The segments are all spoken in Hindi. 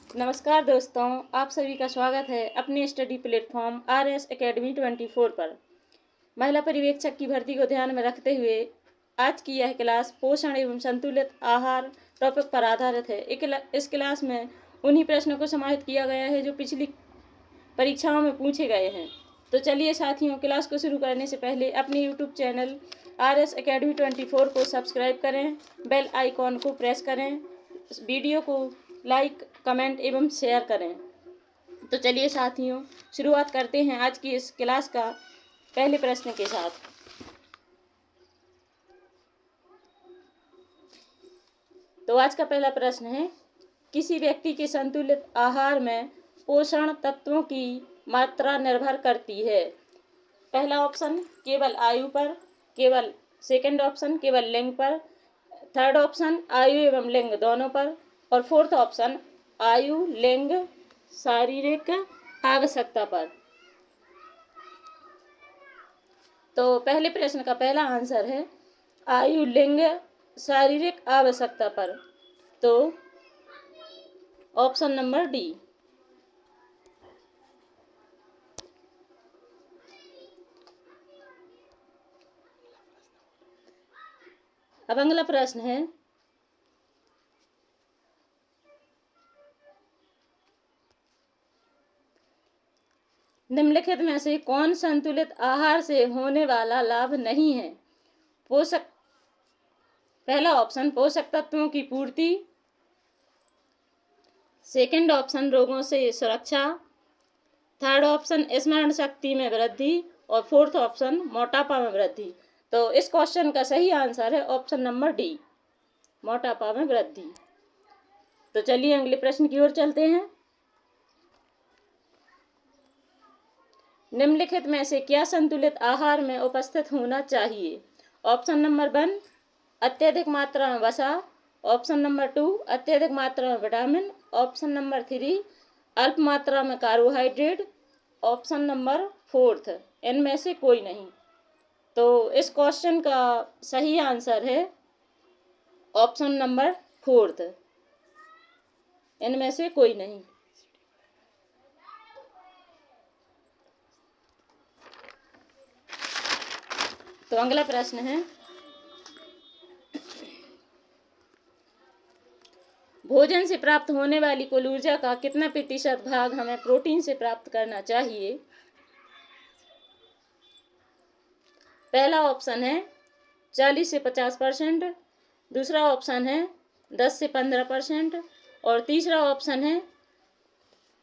नमस्कार दोस्तों, आप सभी का स्वागत है अपने स्टडी प्लेटफॉर्म RS Academy 24 पर। महिला पर्यवेक्षक की भर्ती को ध्यान में रखते हुए आज की यह क्लास पोषण एवं संतुलित आहार टॉपिक पर आधारित है। इस क्लास में उन्हीं प्रश्नों को समाहित किया गया है जो पिछली परीक्षाओं में पूछे गए हैं। तो चलिए साथियों, क्लास को शुरू करने से पहले अपने यूट्यूब चैनल RS Academy 24 को सब्सक्राइब करें, बेल आइकॉन को प्रेस करें, वीडियो को लाइक, कमेंट एवं शेयर करें। तो चलिए साथियों, शुरुआत करते हैं आज की इस क्लास का पहले प्रश्न के साथ। तो आज का पहला प्रश्न है, किसी व्यक्ति के संतुलित आहार में पोषण तत्वों की मात्रा निर्भर करती है। पहला ऑप्शन केवल आयु पर, केवल सेकंड ऑप्शन केवल लिंग पर, थर्ड ऑप्शन आयु एवं लिंग दोनों पर, और फोर्थ ऑप्शन आयु, लिंग, शारीरिक आवश्यकता पर। तो पहले प्रश्न का पहला आंसर है आयु, लिंग, शारीरिक आवश्यकता पर। तो ऑप्शन नंबर डी। अब अगला प्रश्न है, निम्नलिखित में से कौन संतुलित आहार से होने वाला लाभ नहीं है। पहला ऑप्शन पोषक तत्वों की पूर्ति, सेकंड ऑप्शन रोगों से सुरक्षा, थर्ड ऑप्शन स्मरण शक्ति में वृद्धि, और फोर्थ ऑप्शन मोटापा में वृद्धि। तो इस क्वेश्चन का सही आंसर है ऑप्शन नंबर डी, मोटापा में वृद्धि। तो चलिए अगले प्रश्न की ओर चलते हैं। निम्नलिखित में से क्या संतुलित आहार में उपस्थित होना चाहिए। ऑप्शन नंबर 1 अत्यधिक मात्रा में वसा, ऑप्शन नंबर 2 अत्यधिक मात्रा में विटामिन, ऑप्शन नंबर 3 अल्प मात्रा में कार्बोहाइड्रेट, ऑप्शन नंबर 4 इनमें से कोई नहीं। तो इस क्वेश्चन का सही आंसर है ऑप्शन नंबर 4 इनमें से कोई नहीं। तो अगला प्रश्न है, भोजन से प्राप्त होने वाली कुल ऊर्जा का कितना प्रतिशत भाग हमें प्रोटीन से प्राप्त करना चाहिए। पहला ऑप्शन है 40 से 50%, दूसरा ऑप्शन है 10 से 15%, और तीसरा ऑप्शन है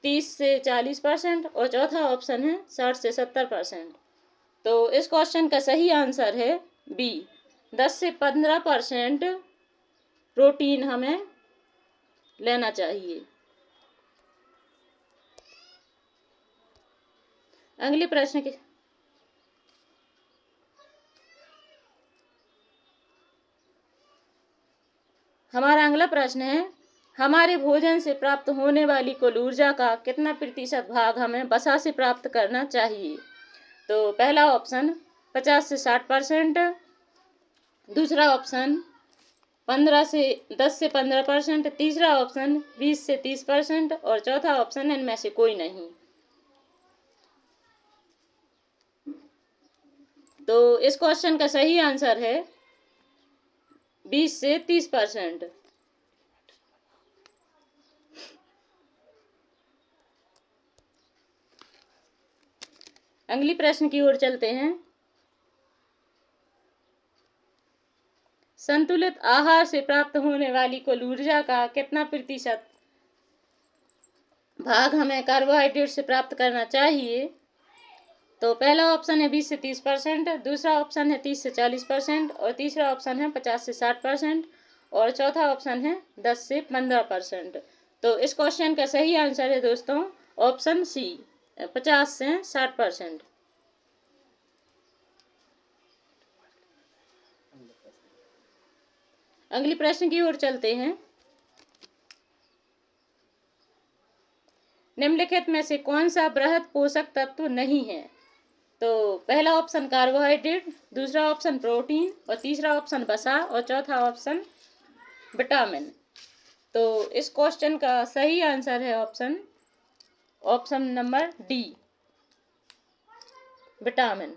30 से 40%, और चौथा ऑप्शन है 60 से 70%। तो इस क्वेश्चन का सही आंसर है बी, 10 से 15% प्रोटीन हमें लेना चाहिए। अगले प्रश्न के हमारा अगला प्रश्न है, हमारे भोजन से प्राप्त होने वाली कुल ऊर्जा का कितना प्रतिशत भाग हमें वसा से प्राप्त करना चाहिए। तो पहला ऑप्शन 50 से 60%, दूसरा ऑप्शन 10 से 15%, तीसरा ऑप्शन 20 से 30%, और चौथा ऑप्शन इनमें से कोई नहीं। तो इस क्वेश्चन का सही आंसर है 20 से 30%। अगली प्रश्न की ओर चलते हैं, संतुलित आहार से प्राप्त होने वाली कुल ऊर्जा का कितना प्रतिशत भाग हमें कार्बोहाइड्रेट से प्राप्त करना चाहिए। तो पहला ऑप्शन है 20 से 30%, दूसरा ऑप्शन है 30 से 40%, और तीसरा ऑप्शन है 50 से 60%, और चौथा ऑप्शन है 10 से 15%। तो इस क्वेश्चन का सही आंसर है दोस्तों ऑप्शन सी, 50 से 60%। अगली प्रश्न की ओर चलते हैं, निम्नलिखित में से कौन सा बृहद पोषक तत्व नहीं है। तो पहला ऑप्शन कार्बोहाइड्रेट, दूसरा ऑप्शन प्रोटीन, और तीसरा ऑप्शन वसा, और चौथा ऑप्शन विटामिन। तो इस क्वेश्चन का सही आंसर है ऑप्शन नंबर डी, विटामिन।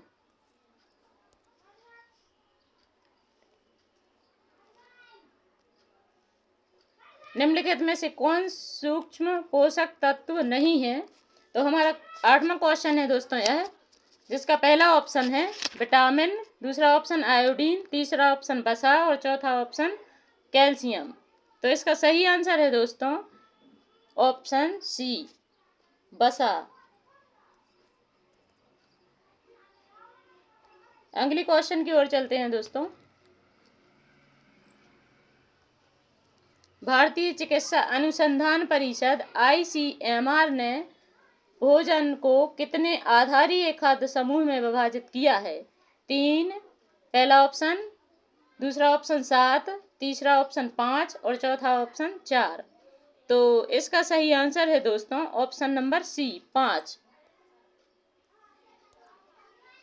निम्नलिखित में से कौन सूक्ष्म पोषक तत्व नहीं है? तो हमारा 8वां क्वेश्चन है दोस्तों यह, जिसका पहला ऑप्शन है विटामिन, दूसरा ऑप्शन आयोडीन, तीसरा ऑप्शन वसा और चौथा ऑप्शन कैल्शियम। तो इसका सही आंसर है दोस्तों ऑप्शन सी, वसा। अगले क्वेश्चन की ओर चलते हैं दोस्तों। भारतीय चिकित्सा अनुसंधान परिषद ICMR ने भोजन को कितने आधारीय खाद्य समूह में विभाजित किया है? 3, पहला ऑप्शन, दूसरा ऑप्शन 7, तीसरा ऑप्शन 5 और चौथा ऑप्शन 4। तो इसका सही आंसर है दोस्तों ऑप्शन नंबर सी, 5।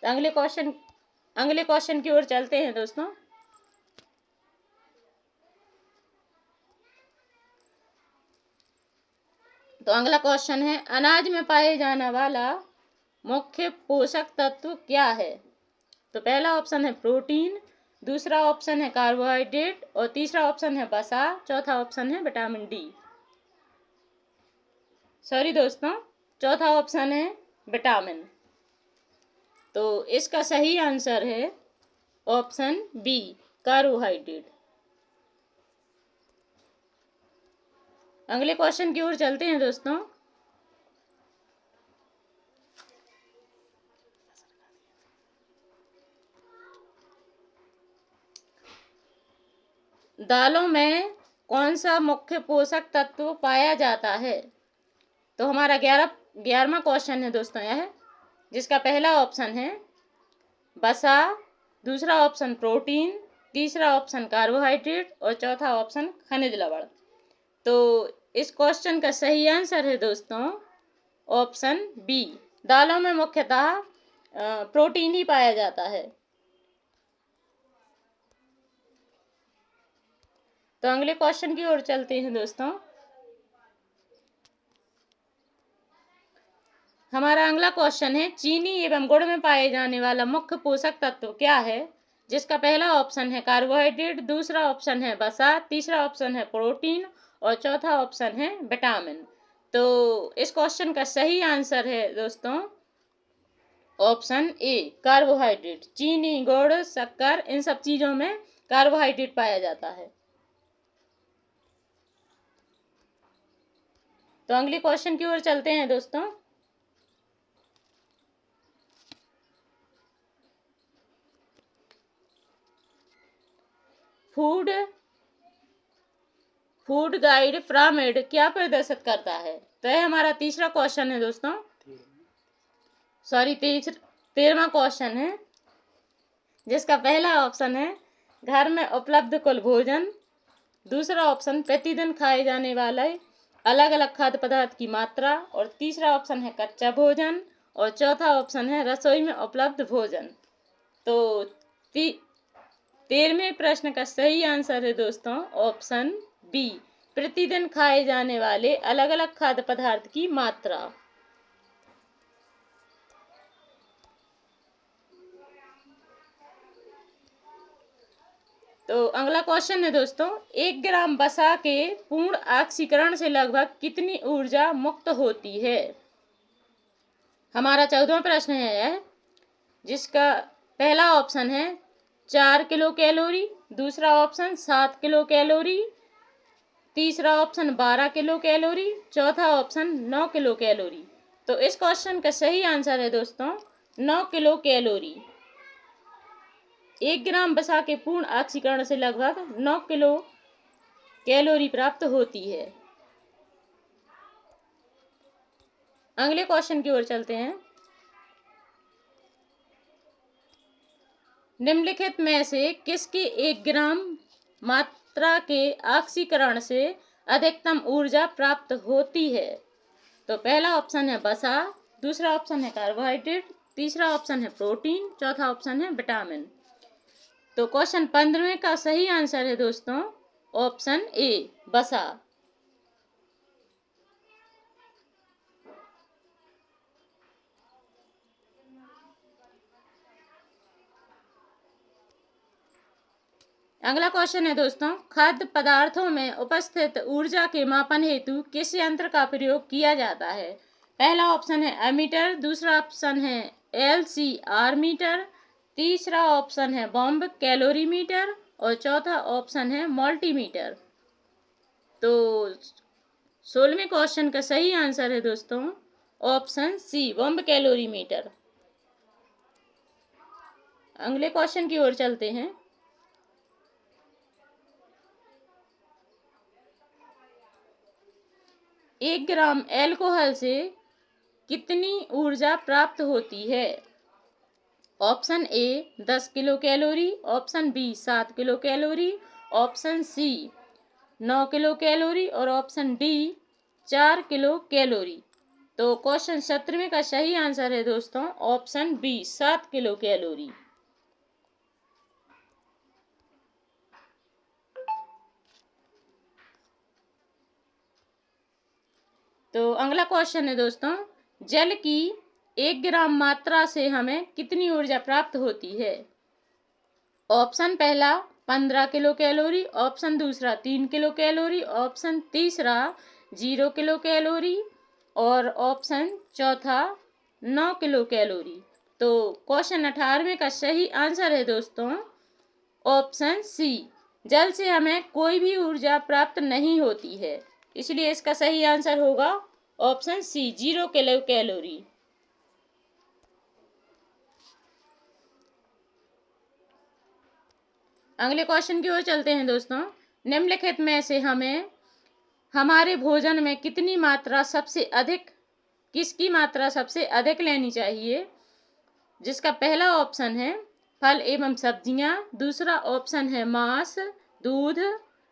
अगले क्वेश्चन की ओर चलते हैं दोस्तों। तो अगला क्वेश्चन है, अनाज में पाए जाने वाला मुख्य पोषक तत्व क्या है? तो पहला ऑप्शन है प्रोटीन, दूसरा ऑप्शन है कार्बोहाइड्रेट और तीसरा ऑप्शन है वसा, चौथा ऑप्शन है विटामिन डी। सॉरी दोस्तों, चौथा ऑप्शन है विटामिन। तो इसका सही आंसर है ऑप्शन बी, कार्बोहाइड्रेट। अगले क्वेश्चन की ओर चलते हैं दोस्तों। दालों में कौन सा मुख्य पोषक तत्व पाया जाता है? तो हमारा 11वां क्वेश्चन है दोस्तों यह, जिसका पहला ऑप्शन है वसा, दूसरा ऑप्शन प्रोटीन, तीसरा ऑप्शन कार्बोहाइड्रेट और चौथा ऑप्शन खनिज लवण। तो इस क्वेश्चन का सही आंसर है दोस्तों ऑप्शन बी, दालों में मुख्यतः प्रोटीन ही पाया जाता है। तो अगले क्वेश्चन की ओर चलते हैं दोस्तों। हमारा अगला क्वेश्चन है, चीनी एवं गुड़ में पाए जाने वाला मुख्य पोषक तत्व क्या है? जिसका पहला ऑप्शन है कार्बोहाइड्रेट, दूसरा ऑप्शन है वसा, तीसरा ऑप्शन है प्रोटीन और चौथा ऑप्शन है विटामिन। तो इस क्वेश्चन का सही आंसर है दोस्तों ऑप्शन ए, कार्बोहाइड्रेट। चीनी, गुड़, शक्कर, इन सब चीजों में कार्बोहाइड्रेट पाया जाता है। तो अगले क्वेश्चन की ओर चलते हैं दोस्तों। फूड गाइड पिरामिड क्या प्रदर्शित करता है? तो यह हमारा तीसरा क्वेश्चन है दोस्तों, सॉरी 13वां क्वेश्चन है, जिसका पहला ऑप्शन है घर में उपलब्ध कुल भोजन, दूसरा ऑप्शन प्रतिदिन खाए जाने वाले अलग अलग खाद्य पदार्थ की मात्रा और तीसरा ऑप्शन है कच्चा भोजन और चौथा ऑप्शन है रसोई में उपलब्ध भोजन। तो 13वें प्रश्न का सही आंसर है दोस्तों ऑप्शन बी, प्रतिदिन खाए जाने वाले अलग अलग खाद्य पदार्थ की मात्रा। तो अगला क्वेश्चन है दोस्तों, 1 ग्राम वसा के पूर्ण ऑक्सीकरण से लगभग कितनी ऊर्जा मुक्त होती है? हमारा 14वां प्रश्न है यह, जिसका पहला ऑप्शन है 4 किलो कैलोरी, दूसरा ऑप्शन 7 किलो कैलोरी, तीसरा ऑप्शन 12 किलो कैलोरी, चौथा ऑप्शन 9 किलो कैलोरी। तो इस क्वेश्चन का सही आंसर है दोस्तों 9 किलो कैलोरी। 1 ग्राम वसा के पूर्ण ऑक्सीकरण से लगभग 9 किलो कैलोरी प्राप्त होती है। अगले क्वेश्चन की ओर चलते हैं। निम्नलिखित में से किसकी 1 ग्राम मात्रा के ऑक्सीकरण से अधिकतम ऊर्जा प्राप्त होती है? तो पहला ऑप्शन है वसा, दूसरा ऑप्शन है कार्बोहाइड्रेट, तीसरा ऑप्शन है प्रोटीन, चौथा ऑप्शन है विटामिन। तो क्वेश्चन 15वें का सही आंसर है दोस्तों ऑप्शन ए, वसा। अगला क्वेश्चन है दोस्तों, खाद्य पदार्थों में उपस्थित ऊर्जा के मापन हेतु किस यंत्र का प्रयोग किया जाता है? पहला ऑप्शन है एमीटर, दूसरा ऑप्शन है LCR मीटर, तीसरा ऑप्शन है बॉम्ब कैलोरीमीटर और चौथा ऑप्शन है मल्टीमीटर। तो 16वें क्वेश्चन का सही आंसर है दोस्तों ऑप्शन सी, बॉम्ब कैलोरीमीटर। अगले क्वेश्चन की ओर चलते हैं। 1 ग्राम अल्कोहल से कितनी ऊर्जा प्राप्त होती है? Option A 10 kilo calorie, option B 7 kilo calorie, option C 9 kilo calorie और ऑप्शन डी 4 किलो कैलोरी। तो क्वेश्चन 17वें का सही आंसर है दोस्तों ऑप्शन बी, 7 किलो कैलोरी। तो अगला क्वेश्चन है दोस्तों, जल की 1 ग्राम मात्रा से हमें कितनी ऊर्जा प्राप्त होती है? ऑप्शन पहला 15 किलो कैलोरी, ऑप्शन दूसरा 3 किलो कैलोरी, ऑप्शन तीसरा 0 किलो कैलोरी और ऑप्शन चौथा 9 किलो कैलोरी। तो क्वेश्चन 18वें का सही आंसर है दोस्तों ऑप्शन सी, जल से हमें कोई भी ऊर्जा प्राप्त नहीं होती है, इसलिए इसका सही आंसर होगा ऑप्शन सी, 0 किलो कैलोरी। अगले क्वेश्चन की ओर चलते हैं दोस्तों। निम्नलिखित में से हमें हमारे भोजन में कितनी मात्रा सबसे अधिक, किसकी मात्रा सबसे अधिक लेनी चाहिए? जिसका पहला ऑप्शन है फल एवं सब्जियां, दूसरा ऑप्शन है मांस, दूध,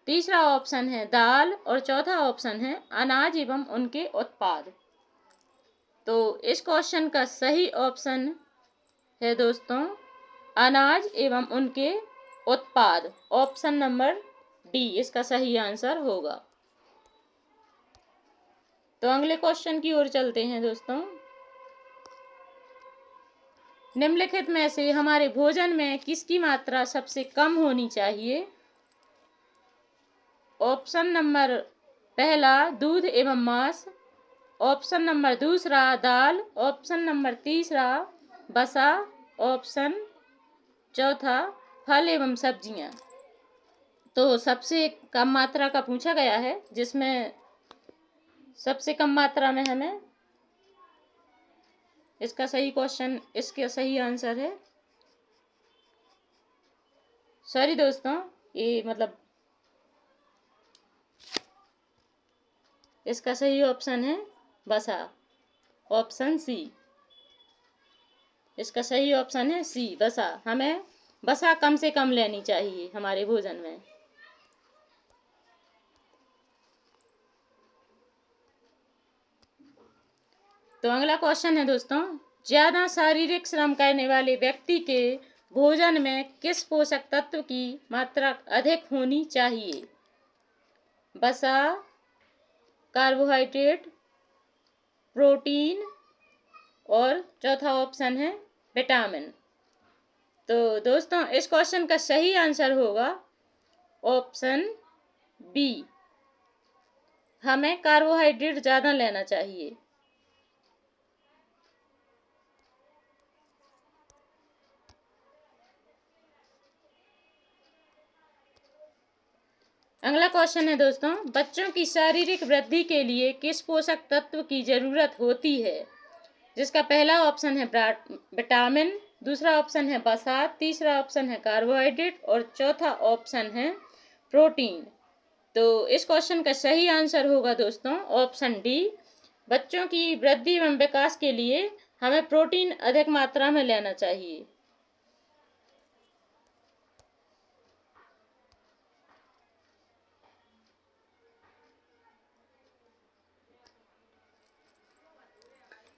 तीसरा ऑप्शन है दाल और चौथा ऑप्शन है अनाज एवं उनके उत्पाद। तो इस क्वेश्चन का सही ऑप्शन है दोस्तों अनाज एवं उनके उत्पाद, ऑप्शन नंबर डी इसका सही आंसर होगा। तो अगले क्वेश्चन की ओर चलते हैं दोस्तों। निम्नलिखित में से हमारे भोजन में किसकी मात्रा सबसे कम होनी चाहिए? ऑप्शन नंबर पहला दूध एवं मांस, ऑप्शन नंबर दूसरा दाल, ऑप्शन नंबर तीसरा वसा, ऑप्शन चौथा फल एवं सब्जियां। तो सबसे कम मात्रा का पूछा गया है, जिसमें सबसे कम मात्रा में हमें इसका सही आंसर है, सॉरी दोस्तों, ये मतलब इसका सही ऑप्शन है वसा, ऑप्शन सी। इसका सही ऑप्शन है सी, वसा। हमें वसा कम से कम लेनी चाहिए हमारे भोजन में। तो अगला क्वेश्चन है दोस्तों, ज्यादा शारीरिक श्रम करने वाले व्यक्ति के भोजन में किस पोषक तत्व की मात्रा अधिक होनी चाहिए? वसा, कार्बोहाइड्रेट, प्रोटीन और चौथा ऑप्शन है विटामिन। तो दोस्तों इस क्वेश्चन का सही आंसर होगा ऑप्शन बी, हमें कार्बोहाइड्रेट ज़्यादा लेना चाहिए। अगला क्वेश्चन है दोस्तों, बच्चों की शारीरिक वृद्धि के लिए किस पोषक तत्व की जरूरत होती है? जिसका पहला ऑप्शन है विटामिन, दूसरा ऑप्शन है वसा, तीसरा ऑप्शन है कार्बोहाइड्रेट और चौथा ऑप्शन है प्रोटीन। तो इस क्वेश्चन का सही आंसर होगा दोस्तों ऑप्शन डी, बच्चों की वृद्धि एवं विकास के लिए हमें प्रोटीन अधिक मात्रा में लेना चाहिए।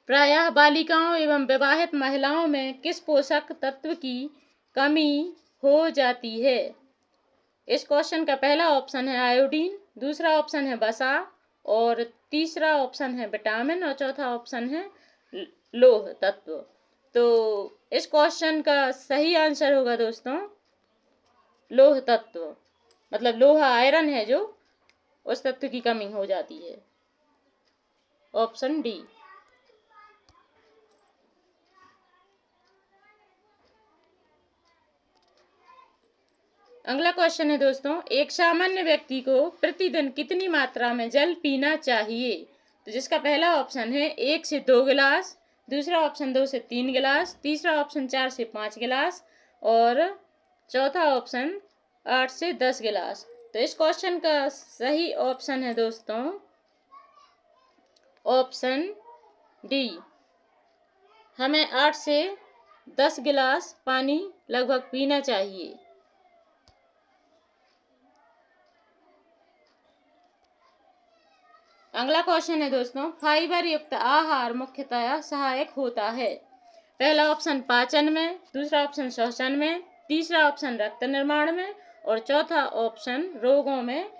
प्रायः बालिकाओं एवं विवाहित महिलाओं में किस पोषक तत्व की कमी हो जाती है? इस क्वेश्चन का पहला ऑप्शन है आयोडीन, दूसरा ऑप्शन है वसा और तीसरा ऑप्शन है विटामिन और चौथा ऑप्शन है लौह तत्व। तो इस क्वेश्चन का सही आंसर होगा दोस्तों लोह तत्व, मतलब लोहा आयरन है जो, उस तत्व की कमी हो जाती है। Option D. अगला क्वेश्चन है दोस्तों, एक सामान्य व्यक्ति को प्रतिदिन कितनी मात्रा में जल पीना चाहिए? तो जिसका पहला ऑप्शन है 1 से 2 गिलास, दूसरा ऑप्शन 2 से 3 गिलास, तीसरा ऑप्शन 4 से 5 गिलास और चौथा ऑप्शन 8 से 10 गिलास। तो इस क्वेश्चन का सही ऑप्शन है दोस्तों ऑप्शन डी। हमें 8 से 10 गिलास पानी लगभग पीना चाहिए। अगला क्वेश्चन है दोस्तों, फाइबर युक्त आहार मुख्यतः सहायक होता है। पहला ऑप्शन पाचन में, दूसरा ऑप्शन श्वसन में, तीसरा ऑप्शन रक्त निर्माण में और चौथा ऑप्शन रोगों में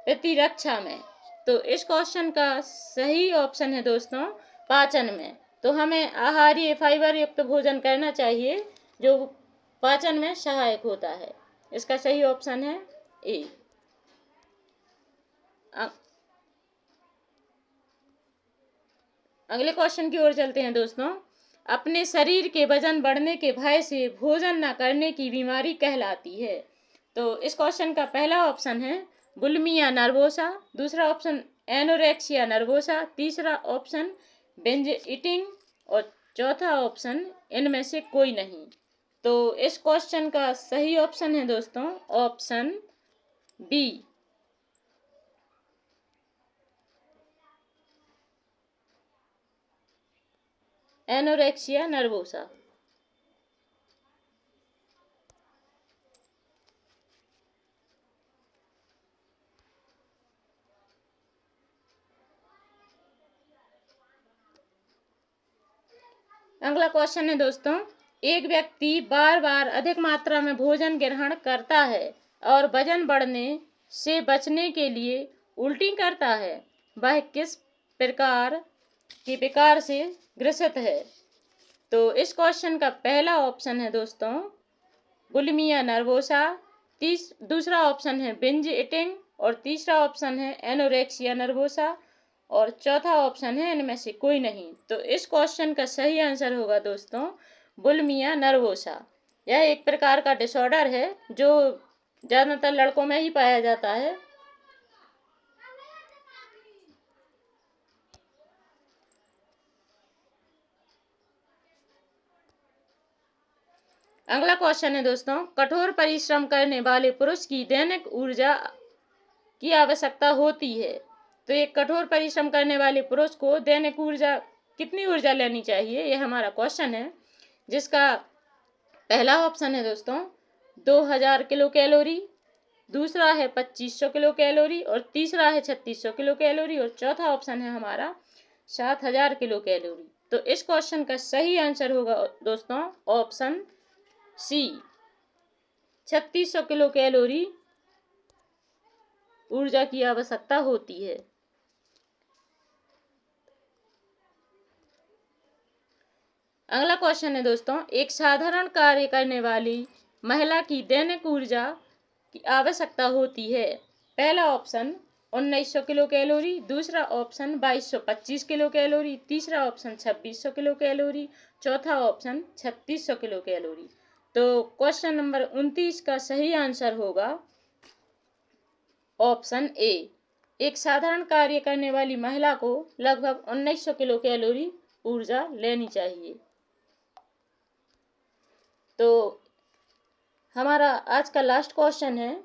प्रतिरक्षा में। तो इस क्वेश्चन का सही ऑप्शन है दोस्तों पाचन में। तो हमें आहारीय फाइबर युक्त भोजन करना चाहिए जो पाचन में सहायक होता है। इसका सही ऑप्शन है ए। अगले क्वेश्चन की ओर चलते हैं दोस्तों, अपने शरीर के वजन बढ़ने के भय से भोजन न करने की बीमारी कहलाती है। तो इस क्वेश्चन का पहला ऑप्शन है बुलिमिया नर्वोसा, दूसरा ऑप्शन एनोरेक्सिया नर्वोसा, तीसरा ऑप्शन बिंज ईटिंग और चौथा ऑप्शन इनमें से कोई नहीं। तो इस क्वेश्चन का सही ऑप्शन है दोस्तों ऑप्शन बी, एनोरेक्सिया नर्वोसा। अगला क्वेश्चन है दोस्तों, एक व्यक्ति बार बार अधिक मात्रा में भोजन ग्रहण करता है और वजन बढ़ने से बचने के लिए उल्टी करता है, वह किस प्रकार के विकार से ग्रसित है? तो इस क्वेश्चन का पहला ऑप्शन है दोस्तों बुलिमिया नर्वोसा, दूसरा ऑप्शन है बिंज ईटिंग और तीसरा ऑप्शन है एनोरेक्सिया नर्वोसा और चौथा ऑप्शन है इनमें से कोई नहीं। तो इस क्वेश्चन का सही आंसर होगा दोस्तों बुलिमिया नर्वोसा। यह एक प्रकार का डिसऑर्डर है जो ज़्यादातर लड़कों में ही पाया जाता है। अगला क्वेश्चन है दोस्तों, कठोर परिश्रम करने वाले पुरुष की दैनिक ऊर्जा की आवश्यकता होती है। तो एक कठोर परिश्रम करने वाले पुरुष को दैनिक ऊर्जा कितनी ऊर्जा लेनी चाहिए, यह हमारा क्वेश्चन है। जिसका पहला ऑप्शन है दोस्तों 2000 किलो कैलोरी, दूसरा है 2500 किलो कैलोरी और तीसरा है 3600 किलो कैलोरी और चौथा ऑप्शन है हमारा 7000 किलो कैलोरी। तो इस क्वेश्चन का सही आंसर होगा दोस्तों ऑप्शन सी, 3600 किलो कैलोरी ऊर्जा की आवश्यकता होती है। अगला क्वेश्चन है दोस्तों, एक साधारण कार्य करने वाली महिला की दैनिक ऊर्जा की आवश्यकता होती है। पहला ऑप्शन 1900 किलो कैलोरी, दूसरा ऑप्शन 2225 किलो कैलोरी, तीसरा ऑप्शन 2600 किलो कैलोरी, चौथा ऑप्शन 3600 किलो कैलोरी। तो क्वेश्चन नंबर 29 का सही आंसर होगा ऑप्शन ए। एक साधारण कार्य करने वाली महिला को लगभग 1900 किलो कैलोरी ऊर्जा लेनी चाहिए। तो हमारा आज का लास्ट क्वेश्चन है,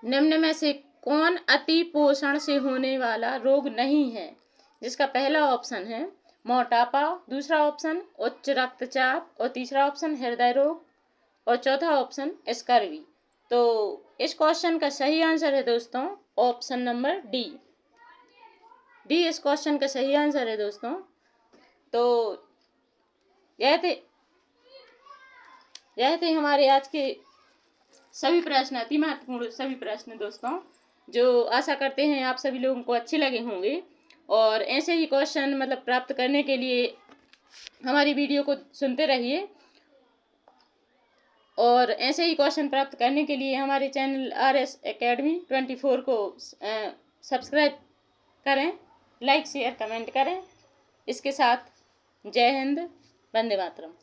निम्न में से कौन अति पोषण से होने वाला रोग नहीं है? जिसका पहला ऑप्शन है मोटापा, दूसरा ऑप्शन उच्च रक्तचाप और तीसरा ऑप्शन हृदय रोग और चौथा ऑप्शन स्कर्वी। तो इस क्वेश्चन का सही आंसर है दोस्तों ऑप्शन नंबर डी। डी इस क्वेश्चन का सही आंसर है दोस्तों। तो यह थे हमारे आज के सभी प्रश्न, अति महत्वपूर्ण सभी प्रश्न दोस्तों, जो आशा करते हैं आप सभी लोगों को अच्छे लगे होंगे। और ऐसे ही क्वेश्चन मतलब प्राप्त करने के लिए हमारी वीडियो को सुनते रहिए और ऐसे ही क्वेश्चन प्राप्त करने के लिए हमारे चैनल RS Academy 24 को सब्सक्राइब करें, लाइक शेयर कमेंट करें। इसके साथ जय हिंद, वंदे मातरम।